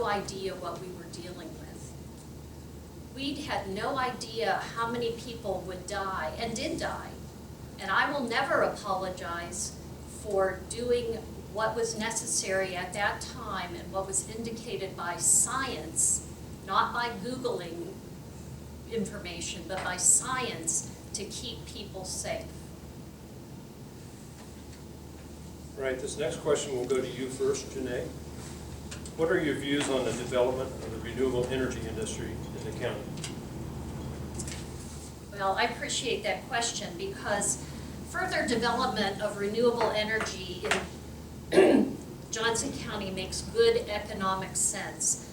idea what we were dealing with. We had no idea how many people would die, and did die. And I will never apologize for doing what was necessary at that time and what was indicated by science, not by Googling information, but by science to keep people safe. All right, this next question will go to you first, Janee. What are your views on the development of the renewable energy industry in the county? Well, I appreciate that question because further development of renewable energy in Johnson County makes good economic sense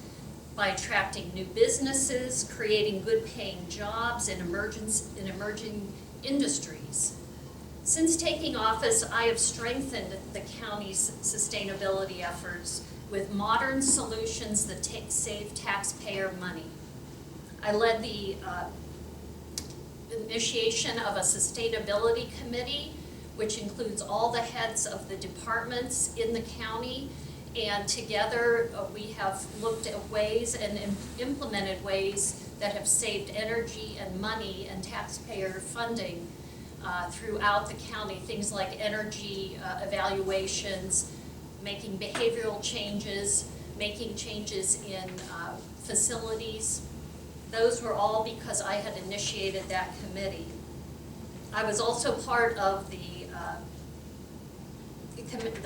by attracting new businesses, creating good paying jobs in emerging industries. Since taking office, I have strengthened the county's sustainability efforts with modern solutions that save taxpayer money. I led the initiation of a sustainability committee, which includes all the heads of the departments in the county, and together we have looked at ways and implemented ways that have saved energy and money and taxpayer funding throughout the county. Things like energy evaluations, making behavioral changes, making changes in facilities. Those were all because I had initiated that committee. I was also part of the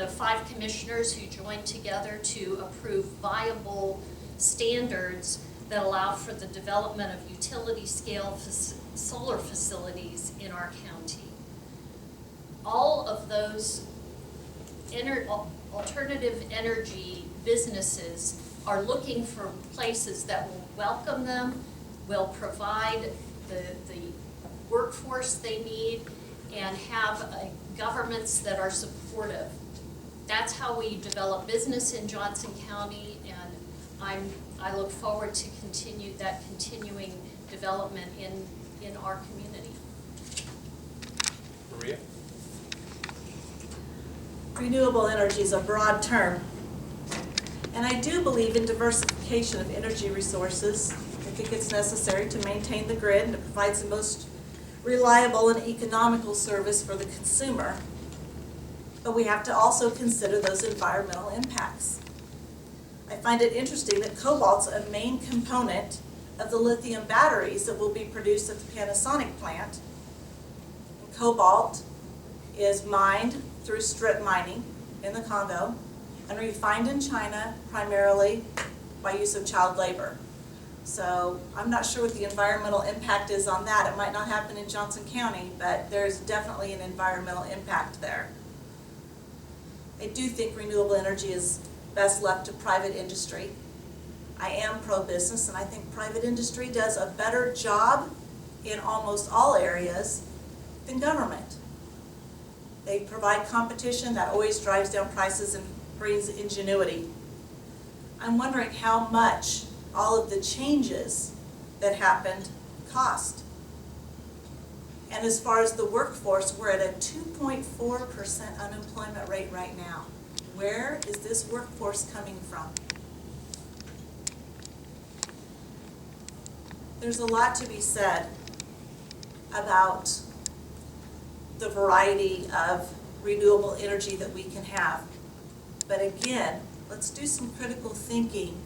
5 commissioners who joined together to approve viable standards that allow for the development of utility scale solar facilities in our county. All of those alternative energy businesses are looking for places that will welcome them, will provide the workforce they need, and have governments that are supportive. That's how we develop business in Johnson County, and I look forward to continuing development in our community. Maria? Renewable energy is a broad term, and I do believe in diversification of energy resources. I think it's necessary to maintain the grid and to provide the most reliable and economical service for the consumer. But we have to also consider those environmental impacts. I find it interesting that cobalt's a main component of the lithium batteries that will be produced at the Panasonic plant. And cobalt is mined through strip mining in the Congo and refined in China primarily by use of child labor. So I'm not sure what the environmental impact is on that. It might not happen in Johnson County, but there's definitely an environmental impact there. I do think renewable energy is best left to private industry. I am pro-business, and I think private industry does a better job in almost all areas than government. They provide competition that always drives down prices and brings ingenuity. I'm wondering how much all of the changes that happened cost. And as far as the workforce, we're at a 2.4% unemployment rate right now. Where is this workforce coming from? There's a lot to be said about the variety of renewable energy that we can have. But again, let's do some critical thinking,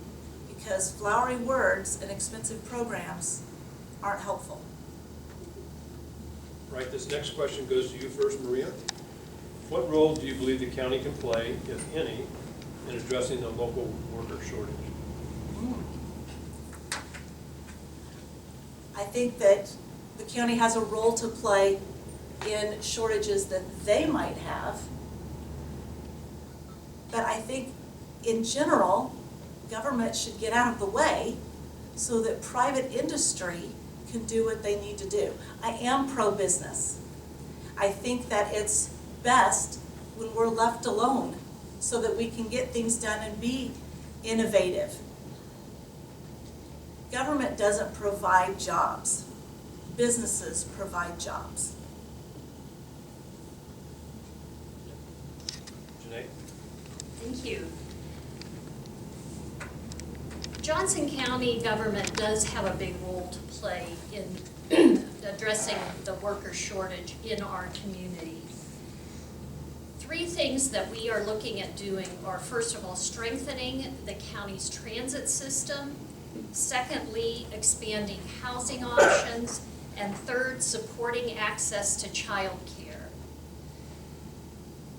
because flowery words and expensive programs aren't helpful. Right, this next question goes to you first, Maria. What role do you believe the county can play, if any, in addressing the local worker shortage? I think that the county has a role to play in shortages that they might have. But I think in general, government should get out of the way so that private industry can do what they need to do. I am pro-business. I think that it's best when we're left alone so that we can get things done and be innovative. Government doesn't provide jobs. Businesses provide jobs. Janee? Thank you. Johnson County government does have a big role to play in addressing the worker shortage in our community. Three things that we are looking at doing are, first of all, strengthening the county's transit system, secondly, expanding housing options, and third, supporting access to child care.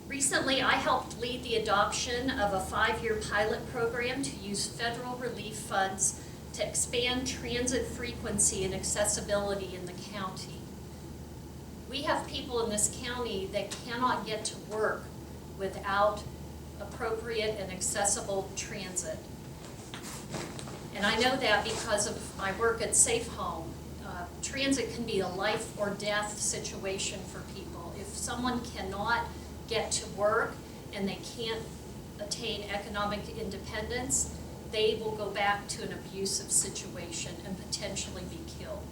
Recently, I helped lead the adoption of a 5-year pilot program to use federal relief funds to expand transit frequency and accessibility in the county. We have people in this county that cannot get to work without appropriate and accessible transit. And I know that because of my work at Safe Home. Transit can be a life or death situation for people. If someone cannot get to work and they can't attain economic independence, they will go back to an abusive situation and potentially be killed.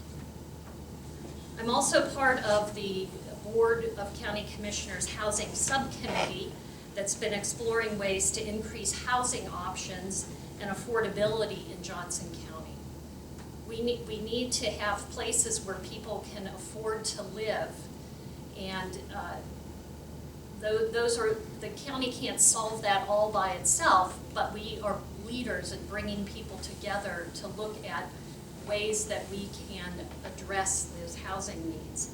I'm also part of the Board of County Commissioners Housing Subcommittee that's been exploring ways to increase housing options and affordability in Johnson County. We need to have places where people can afford to live, and the county can't solve that all by itself, but we are leaders in bringing people together to look at ways that we can address those housing needs.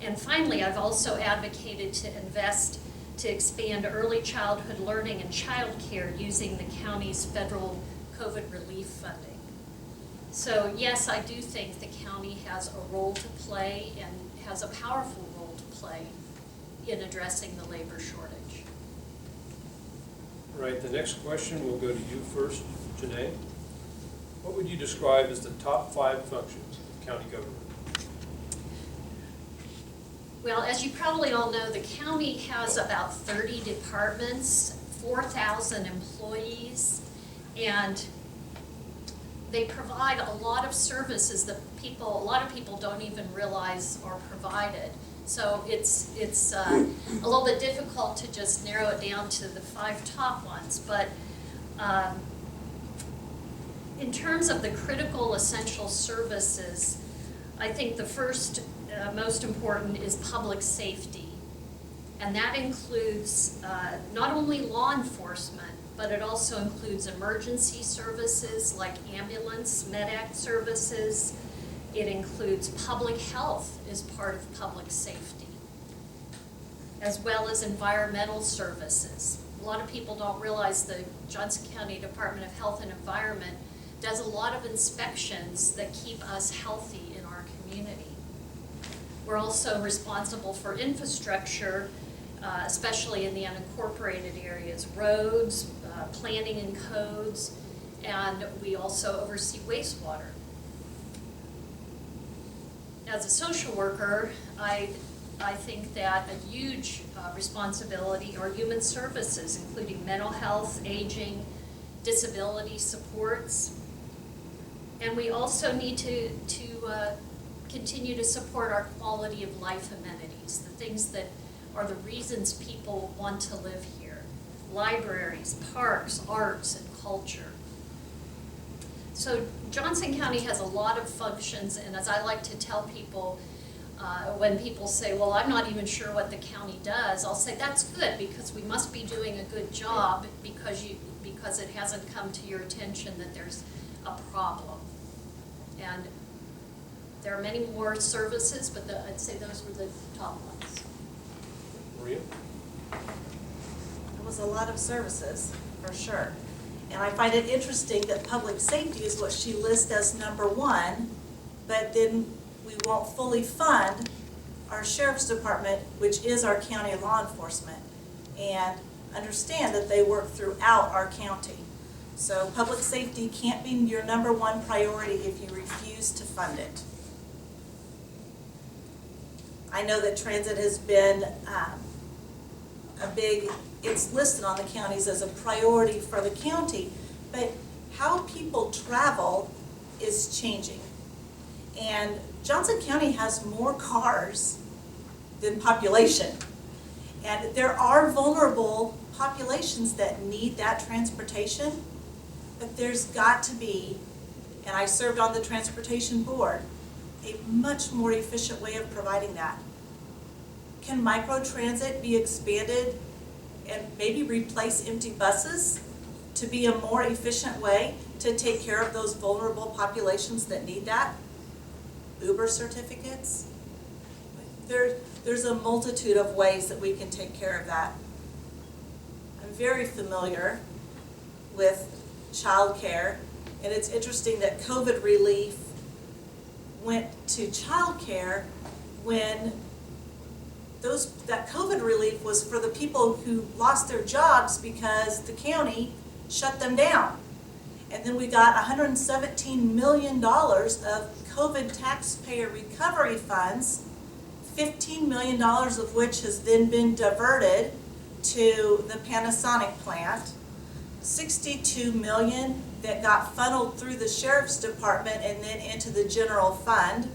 And finally, I've also advocated to invest to expand early childhood learning and child care using the county's federal COVID relief funding. So yes, I do think the county has a role to play and has a powerful role to play in addressing the labor shortage. Right, the next question will go to you first, Janee. What would you describe as the top 5 functions of county government? Well, as you probably all know, the county has about 30 departments, 4,000 employees, and they provide a lot of services that a lot of people don't even realize are provided. So it's a little bit difficult to just narrow it down to the 5 top ones, but in terms of the critical essential services, I think the first most important is public safety. And that includes not only law enforcement, but it also includes emergency services like ambulance, MedAct services. It includes public health as part of public safety, as well as environmental services. A lot of people don't realize the Johnson County Department of Health and Environment does a lot of inspections that keep us healthy in our community. We're also responsible for infrastructure, especially in the unincorporated areas, roads, planning and codes, and we also oversee wastewater. As a social worker, I think that a huge responsibility are human services, including mental health, aging, disability supports. And we also need to continue to support our quality of life amenities, the things that are the reasons people want to live here. Libraries, parks, arts, and culture. So Johnson County has a lot of functions, and as I like to tell people, when people say, well, I'm not even sure what the county does, I'll say that's good, because we must be doing a good job because it hasn't come to your attention that there's a problem. And there are many more services, but I'd say those were the top ones. Maria? There was a lot of services, for sure. And I find it interesting that public safety is what she lists as number 1, but then we won't fully fund our sheriff's department, which is our county law enforcement, and understand that they work throughout our county. So public safety can't be your number 1 priority if you refuse to fund it. I know that transit has been it's listed on the counties as a priority for the county, but how people travel is changing. And Johnson County has more cars than population. And there are vulnerable populations that need that transportation, But there's got to be, and I served on the transportation board, a much more efficient way of providing that. Can microtransit be expanded and maybe replace empty buses to be a more efficient way to take care of those vulnerable populations that need that? Uber certificates? There's a multitude of ways that we can take care of that. I'm very familiar with childcare, and it's interesting that COVID relief went to childcare when that COVID relief was for the people who lost their jobs because the county shut them down. And then we got $117 million of COVID taxpayer recovery funds, $15 million of which has then been diverted to the Panasonic plant, $62 million that got funneled through the sheriff's department and then into the general fund.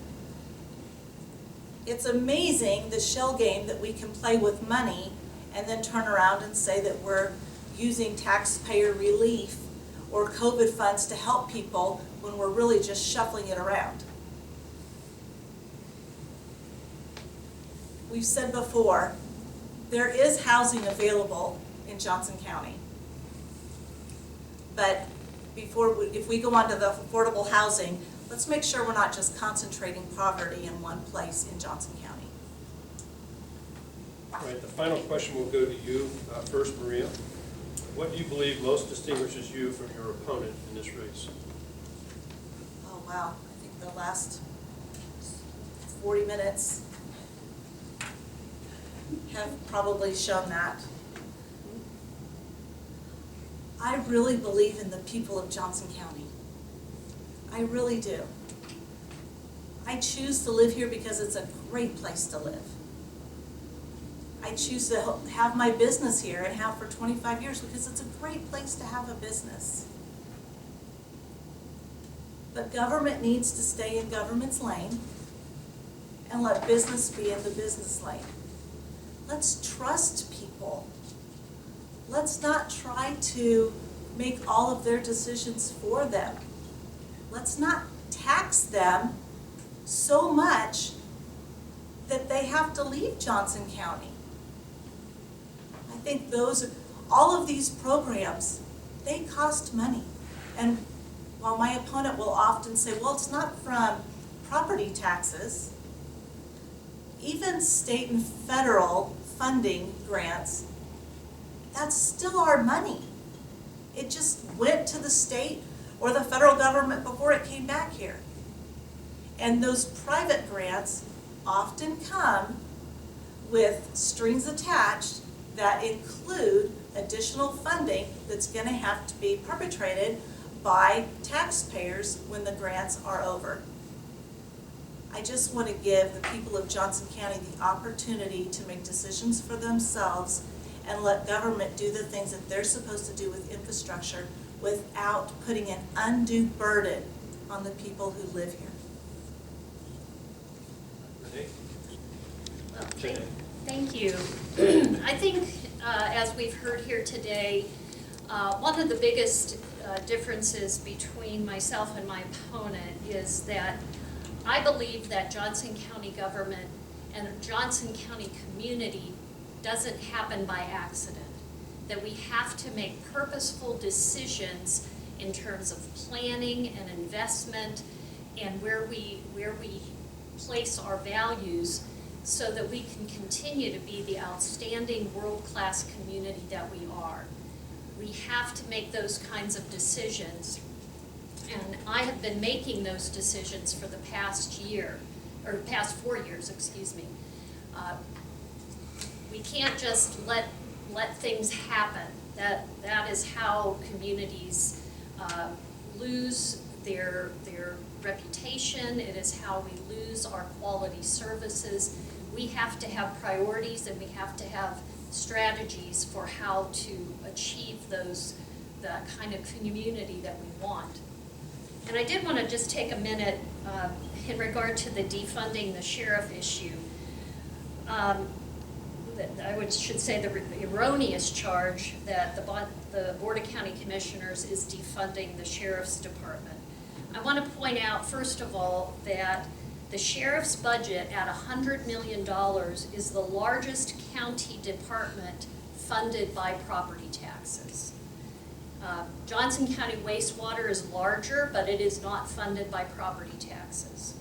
It's amazing the shell game that we can play with money and then turn around and say that we're using taxpayer relief or COVID funds to help people when we're really just shuffling it around. We've said before, there is housing available in Johnson County. But if we go on to the affordable housing, let's make sure we're not just concentrating poverty in one place in Johnson County. All right, the final question will go to you first, Maria. What do you believe most distinguishes you from your opponent in this race? Oh, wow. I think the last 40 minutes have probably shown that. I really believe in the people of Johnson County. I really do. I choose to live here because it's a great place to live. I choose to have my business here and have for 25 years because it's a great place to have a business. But government needs to stay in government's lane and let business be in the business lane. Let's trust people. Let's not try to make all of their decisions for them. Let's not tax them so much that they have to leave Johnson County. I think all of these programs, they cost money. And while my opponent will often say, well, it's not from property taxes, even state and federal funding grants, that's still our money. It just went to the state or the federal government before it came back here. And those private grants often come with strings attached that include additional funding that's going to have to be perpetrated by taxpayers when the grants are over. I just want to give the people of Johnson County the opportunity to make decisions for themselves and let government do the things that they're supposed to do with infrastructure without putting an undue burden on the people who live here. Renee? Well, thank you. I think, as we've heard here today, one of the biggest differences between myself and my opponent is that I believe that Johnson County government and Johnson County community doesn't happen by accident, that we have to make purposeful decisions in terms of planning and investment and where we place our values so that we can continue to be the outstanding world-class community that we are. We have to make those kinds of decisions, and I have been making those decisions for the past 4 years, excuse me. We can't just let things happen. That is how communities lose their reputation. It is how we lose our quality services. We have to have priorities and we have to have strategies for how to achieve the kind of community that we want. And I did want to just take a minute in regard to the defunding the sheriff issue. I should say the erroneous charge that the Board of County Commissioners is defunding the Sheriff's Department. I want to point out, first of all, that the Sheriff's budget at $100 million is the largest county department funded by property taxes. Johnson County wastewater is larger, but it is not funded by property taxes.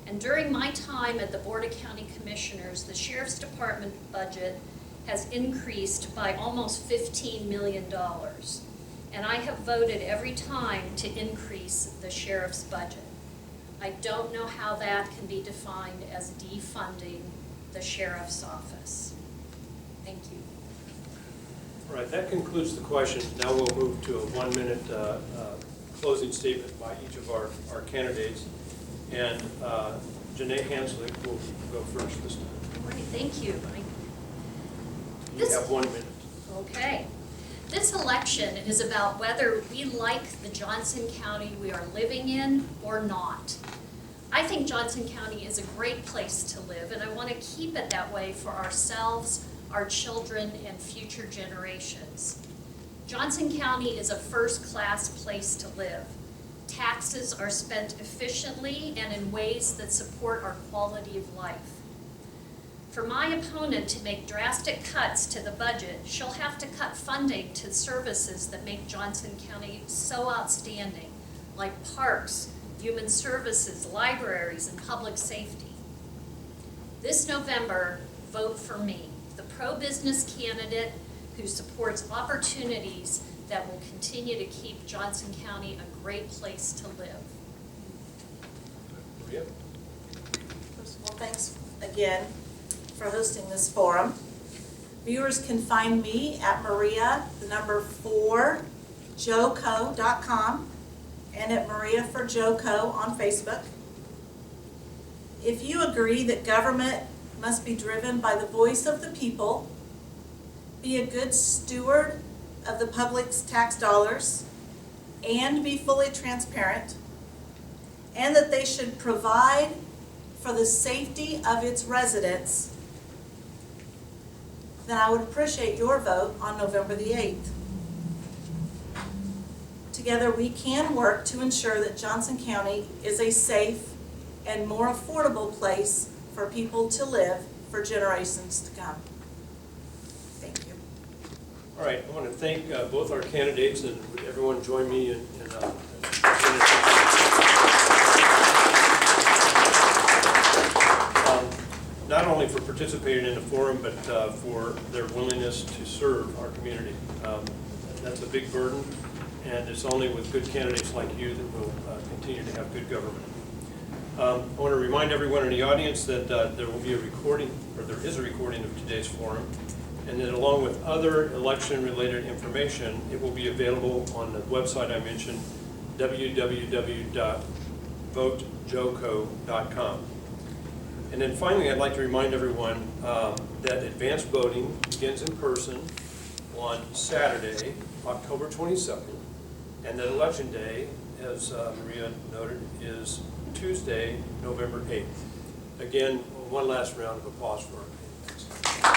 And during my time at the Board of County Commissioners, the Sheriff's Department budget has increased by almost $15 million. And I have voted every time to increase the Sheriff's budget. I don't know how that can be defined as defunding the Sheriff's Office. Thank you. All right, that concludes the questions. Now we'll move to a 1-minute closing statement by each of our candidates. And Janee Hanzlick will go first this time. All right, thank you, Mike. You have 1 minute. Okay. This election is about whether we like the Johnson County we are living in or not. I think Johnson County is a great place to live, and I want to keep it that way for ourselves, our children, and future generations. Johnson County is a first-class place to live. Taxes are spent efficiently and in ways that support our quality of life. For my opponent to make drastic cuts to the budget, she'll have to cut funding to services that make Johnson County so outstanding, like parks, human services, libraries, and public safety. This November, vote for me, the pro-business candidate who supports opportunities that will continue to keep Johnson County a great place to live. Maria? First of all, thanks again for hosting this forum. Viewers can find me at Maria4JoCo.com and at Maria for JoCo on Facebook. If you agree that government must be driven by the voice of the people, be a good steward of the public's tax dollars, and be fully transparent, and that they should provide for the safety of its residents, then I would appreciate your vote on November the 8th. Together we can work to ensure that Johnson County is a safe and more affordable place for people to live for generations to come. Thank you. All right, I want to thank both our candidates, and would everyone join me in not only for participating in the forum, but for their willingness to serve our community. That's a big burden, and it's only with good candidates like you that we'll continue to have good government. I want to remind everyone in the audience that there will be a recording, or there is a recording of today's forum, and that along with other election-related information, it will be available on the website I mentioned, www.votejoco.com. And then finally, I'd like to remind everyone that advanced voting begins in person on Saturday, October 22nd, and that Election Day, as Maria noted, is Tuesday, November 8th. Again, one last round of applause for